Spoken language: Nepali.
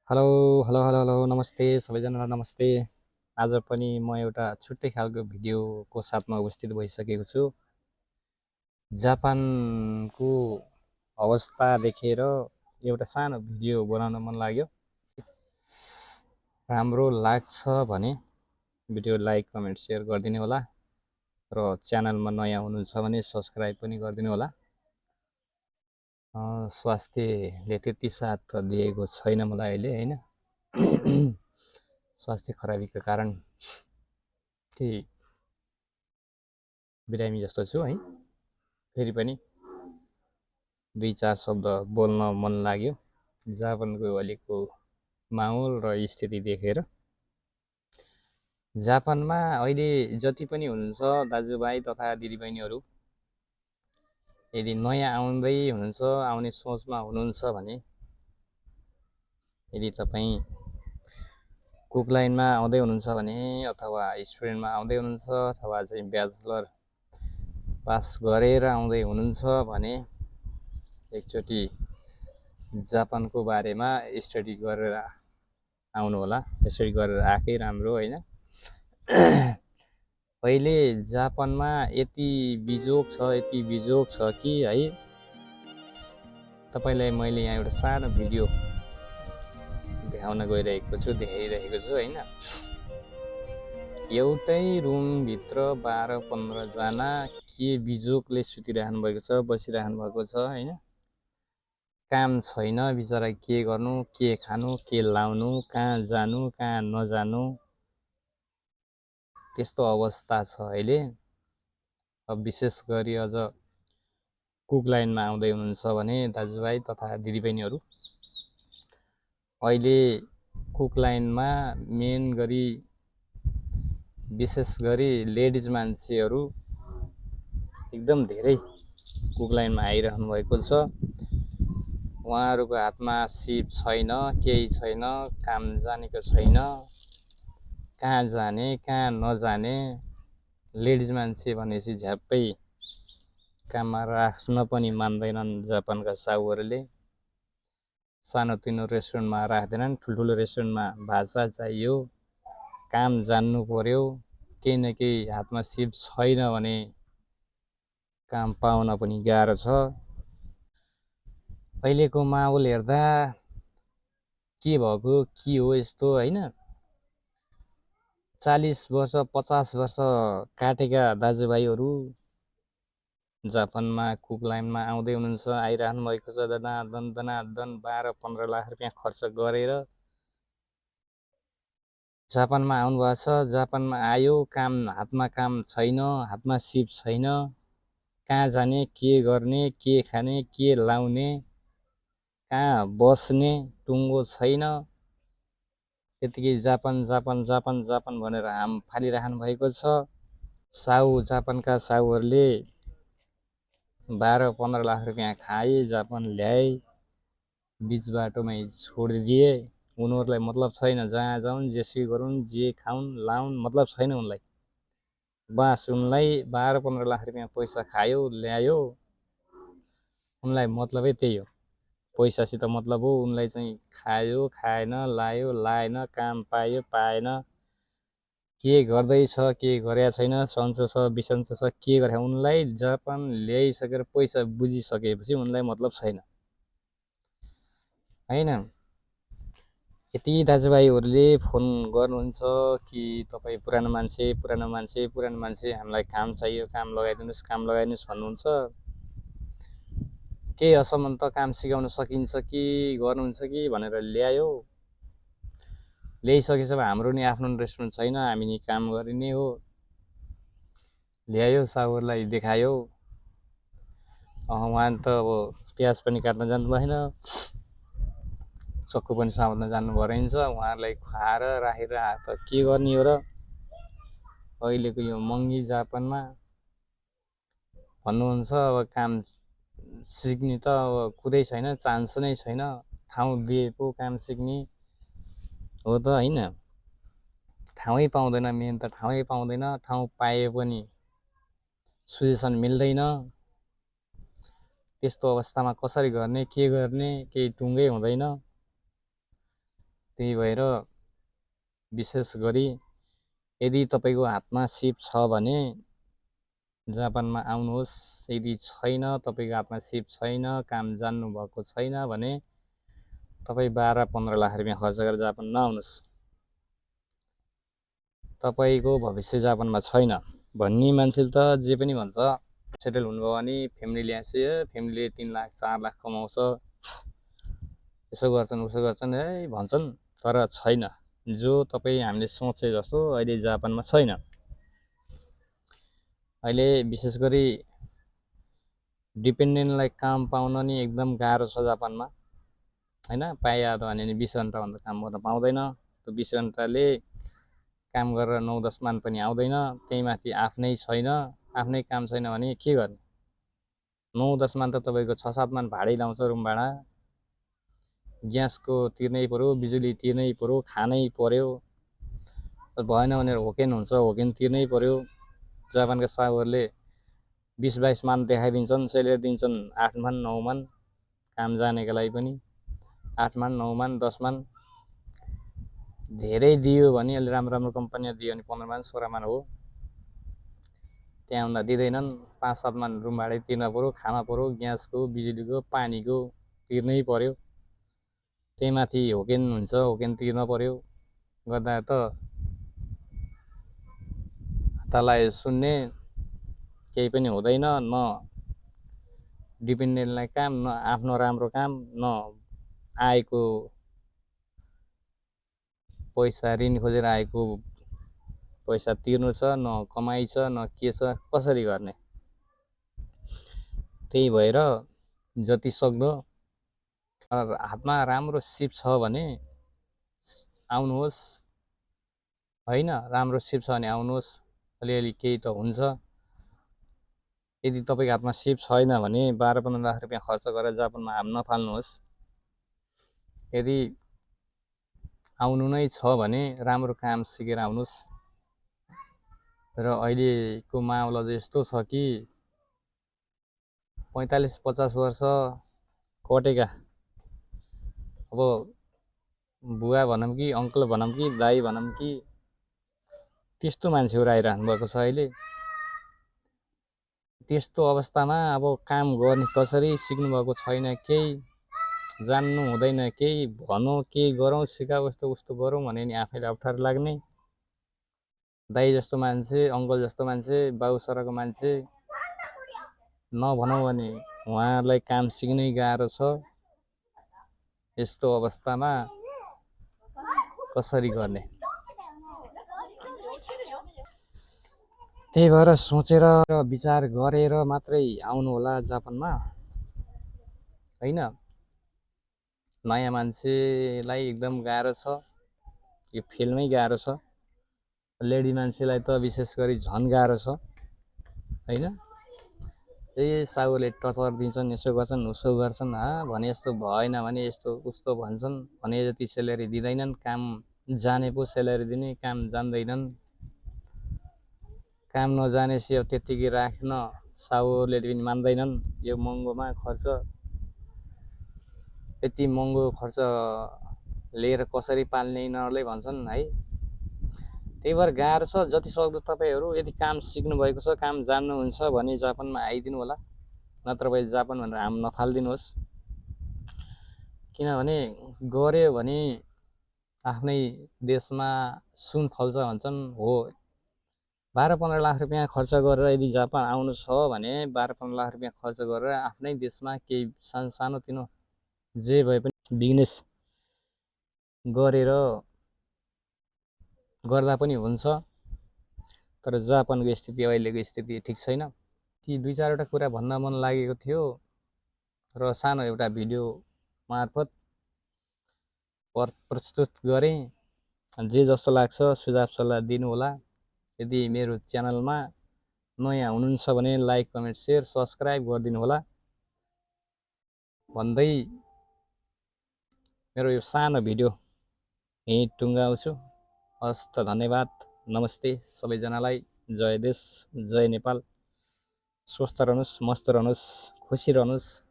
हेलो हेलो हेलो हेलो नमस्ते सबैजनालाई नमस्ते। आज पनि म एउटा छुट्टै खालको भिडियोको साथमा उपस्थित भइसकेको छु। जापानको अवस्था देखेर एउटा सानो भिडियो बनाउन मन लाग्यो। राम्रो लाग्छ भने भिडियो लाइक कमेन्ट सेयर गरिदिनु होला र च्यानलमा नयाँ हुनुहुन्छ भने सब्सक्राइब पनि गरिदिनु होला। स्वास्थ्यले त्यति साथ त दिएको छैन मलाई अहिले हैन। स्वास्थ्य खराबीको कारण केही बिरामी जस्तो छु है। फेरि पनि दुई चार शब्द बोल्न मन लाग्यो जापानको अहिलेको माहौल र स्थिति देखेर। जापानमा अहिले जति पनि हुनुहुन्छ दाजुभाइ तथा दिदीबहिनीहरू, यदि नयाँ आउँदै हुनुहुन्छ, आउने सोचमा हुनुहुन्छ भने यदि तपाईँ कुक लाइनमा आउँदै हुनुहुन्छ भने अथवा स्टुडेन्टमा आउँदै हुनुहुन्छ अथवा चाहिँ ब्याचलर पास गरेर आउँदै हुनुहुन्छ भने एकचोटि जापानको बारेमा स्टडी गरेर आउनु होला। स्टडी गरेर आएकै राम्रो हैन। अहिले जापानमा यति बिजोग छ कि है, तपाईलाई मैले यहाँ एउटा सानो भिडियो देखाउन गइरहेको छु, देखाइरहेको छु हैन। एउटै रुमभित्र 12-15 जना के बिजोगले सुतिराख्नु भएको छ, बसिराख्नु भएको छ हैन। काम छैन बिचरा, के गर्नु, के खानु, के लाउनु, कहाँ जानु, कहाँ नजानु, त्यस्तो अवस्था छ अहिले। अब विशेष गरी अझ कुक लाइनमा आउँदै हुनुहुन्छ भने दाजुभाइ तथा दिदीबहिनीहरू, अहिले कुक लाइनमा मेन गरी विशेष गरी लेडिज मान्छेहरू एकदम धेरै कुक लाइनमा आइरहनु भएको छ। उहाँहरूको हातमा सिप छैन, केही छैन, काम जानेको छैन, कहाँ जाने कहाँ नजाने। लेडिज मान्छे भनेपछि झ्याप्पै काममा राख्न पनि मान्दैनन् जापानका साउहरूले। सानोतिनो रेस्टुरेन्टमा राख्दैनन्, ठुल्ठुलो रेस्टुरेन्टमा भाषा चाहियो, काम जान्नु पर्यो, केही न केही हातमा सिप छैन भने काम पाउन पनि गाह्रो छ। अहिलेको माहौल हेर्दा के भएको के हो यस्तो हैन। 40 वर्ष 50 वर्ष काटेका दाजुभाइहरू जापानमा कुक लाइनमा आउँदै हुनुहुन्छ, आइरहनु भएको छ। दनादन 12-15 लाख रुपियाँ खर्च गरेर जापानमा आउनुभएको छ। जापानमा आयो, काम हातमा काम छैन, हातमा सिप छैन, कहाँ जाने, के गर्ने, के खाने, के लाउने, कहाँ बस्ने टुङ्गो छैन। त्यतिकै जापान जापान जापान जापान भनेर हाम फालिराख्नु भएको छ। जापानका साउहरूले 12-15 लाख रुपियाँ खाए, जापान ल्याए, बिच बाटोमै छोडिदिए। उनीहरूलाई मतलब छैन, जहाँ जाउन्, जेसुकै गरून्, जे खाउन् लाउन्, मतलब छैन उनलाई। बास उनलाई 12-15 लाख रुपियाँ पैसा खायो, ल्यायो, उनलाई मतलबै त्यही हो, पैसासित मतलब हो। उनलाई चाहिँ खायो खाएन, लायो लाएन, काम पायो पाएन, के गर्दैछ के गरेका छैन, सन्चो छ बिसन्चो छ के गरे, उनलाई जापान ल्याइसकेर पैसा बुझिसकेपछि उनलाई मतलब छैन हैन। यति दाजुभाइहरूले फोन गर्नुहुन्छ कि तपाईँ पुरानो मान्छे हामीलाई काम चाहियो, काम लगाइदिनुहोस् भन्नुहुन्छ। केही हदसम्म त काम सिकाउन सकिन्छ कि गर्नुहुन्छ कि भनेर ल्यायो। ल्याइसकेपछि हाम्रो नि आफ्नो रेस्टुरेन्ट छैन, हामी नि काम गरिने हो। ल्यायो, साउहरूलाई देखायो। उहाँ त अब प्याज पनि काट्न जान्नु भएन, चक्कु पनि समात्न जान्नु रहेछ। उहाँहरूलाई खुवाएर राखेर त के गर्ने हो र अहिलेको यो महँगी जापानमा भन्नुहुन्छ। अब काम सिक्ने त अब कुरै छैन, चान्स नै छैन। ठाउँ दिए पो काम सिक्ने हो त हैन। ठाउँै पाउँदैन, मेन त ठाउँै पाउँदैन। ठाउँ पाए पनि सुजेसन मिल्दैन। त्यस्तो अवस्थामा कसरी गर्ने, के गर्ने, केही टुङ्गै हुँदैन। त्यही भएर विशेष गरी यदि तपाईँको हातमा सिप छ भने जापानमा आउनुहोस्। यदि छैन, तपाईँको हातमा सिप छैन, काम जान्नुभएको छैन भने तपाईँ 12-15 लाख रुपियाँ खर्च गरेर जापान नआउनुहोस्। तपाईँको भविष्य जापानमा छैन भन्ने मान्छेले त जे पनि भन्छ। सेटल हुनुभयो भने फ्यामिली ल्याएपछि फ्यामिलीले 3 लाख 4 लाख कमाउँछ, यसो गर्छन् उसो गर्छन् भन्छन्, तर छैन। जो तपाईँ हामीले सोचे जस्तो अहिले जापानमा छैन। अहिले विशेष गरी डिपेन्डेन्टलाई काम पाउन नि एकदम गाह्रो छ जापानमा, होइन। पाइहाल्यो भने 20 घन्टाभन्दा काम गर्न पाउँदैन। त्यो 20 घन्टाले काम गरेर 9-10 मान पनि आउँदैन। त्यही माथि आफ्नै छैन, आफ्नै काम छैन भने के गर्ने? 9-10 मान त तपाईँको 6-7 मान भाडै लाउँछ, रुम भाडा, ग्यासको तिर्नै पर्यो, बिजुली तिर्नै पर्यो, खानै पर्यो, भएन भने होकेन हुन्छ, होकेन तिर्नै पर्यो। जापानका साहुहरूले 20-22 मान देखाइदिन्छन्, सेलेरी दिन्छन् 8 मान 9 मान, काम जानेको लागि पनि 8 मान 9 मान 10 मान। धेरै दियो भने, अलि राम्रो कम्पनीमा दियो भने 15 मान 16 मान हो। त्यहाँभन्दा दिँदैनन्। 5-7 मान रुम भाडै तिर्न पर्यो, खाना पर्यो, ग्यासको बिजुलीको पानीको तिर्नै पर्यो। त्यही माथि होकेन हुन्छ, होकेन तिर्न पर्यो। गर्दा त हतालाई सुन्ने केही पनि हुँदैन। न डिपेन्डेन्टलाई काम, न आफ्नो राम्रो काम, न आएको पैसा ऋण खोजेर आएको पैसा तिर्नु छ, न कमाइ छ, न के छ, कसरी गर्ने? त्यही भएर जति सक्दो हातमा राम्रो सिप छ भने आउनुहोस्, होइन। राम्रो सिप छ भने आउनुहोस्, अलिअलि केही त हुन्छ। यदि तपाईँको हातमा सिप छैन भने 12-15 लाख रुपियाँ खर्च गरेर जापानमा हात नफाल्नुहोस्। यदि आउनु नै छ भने राम्रो काम सिकेर आउनुहोस्। र अहिलेको माहौल अझ यस्तो छ कि 45-50 वर्ष कटेका, अब बुवा भनौँ कि अङ्कल भनौँ कि दाइ भनौँ कि, त्यस्तो मान्छेहरू आइरहनु भएको छ अहिले। त्यस्तो अवस्थामा अब काम गर्ने कसरी, सिक्नुभएको छैन, केही जान्नु हुँदैन, केही भनौँ, केही गरौँ, सिकाऊ, यस्तो उस्तो गरौँ भने नि आफैलाई अप्ठ्यारो लाग्ने। दाइ जस्तो मान्छे, अङ्कल जस्तो मान्छे, बाउ सरको मान्छे नभनौँ भने उहाँहरूलाई काम सिक्नै गाह्रो छ। यस्तो अवस्थामा कसरी गर्ने? त्यही भएर सोचेर र विचार गरेर मात्रै आउनु होला जापानमा, होइन। नयाँ मान्छेलाई एकदम गाह्रो छ, यो फिल्डमै गाह्रो छ। लेडी मान्छेलाई त विशेष गरी झन् गाह्रो छ, होइन। साहुले टचर दिन्छन्, यसो गर्छन् उसो गर्छन्, भने जस्तो भएन भने यस्तो उस्तो भन्छन्, भने जति सेलेरी दिँदैनन्। काम जाने पो सेलेरी दिने, काम जान्दैनन्। काम नजानेपछि अब त्यत्तिकै राख्न साहुहरूले पनि मान्दैनन्। यो महँगोमा खर्च, यति महँगो खर्च लिएर कसरी पाल्ने यिनीहरूले भन्छन्, है। त्यही भएर गाह्रो छ। जति सक्दो तपाईँहरू यदि काम सिक्नुभएको छ, काम जान्नुहुन्छ भने जापानमा आइदिनु होला। नत्र भए जापान भनेर हाम नफालिदिनुहोस्। किनभने गऱ्यो भने आफ्नै देशमा सुन फल्छ भन्छन्, हो। 12-15 लाख रुपियाँ खर्च गरेर यदि जापान आउनु छ भने 12-15 लाख रुपियाँ खर्च गरेर आफ्नै देशमा केही सानो तिनो जे भए पनि बिजनेस गरेर गर्दा पनि हुन्छ। तर जापानको स्थिति, अहिलेको स्थिति ठिक छैन। ती 2-4वटा कुरा भन्न मन लागेको थियो र सानो एउटा भिडियो मार्फत प्रस्तुत गरेँ। जे जस्तो लाग्छ सुझाव सल्लाह दिनु होला। यदि मेरो च्यानलमा नयाँ हुनुहुन्छ भने लाइक, कमेन्ट, सेयर, सब्सक्राइब गरिदिनु होला भन्दै मेरो यो सानो भिडियो यहीँ टुङ्गाउँछु। हस्त, धन्यवाद, नमस्ते सबैजनालाई। जय देश, जय नेपाल। स्वस्थ रहनुहोस्, मस्त रहनुहोस्, खुसी रहनुहोस्।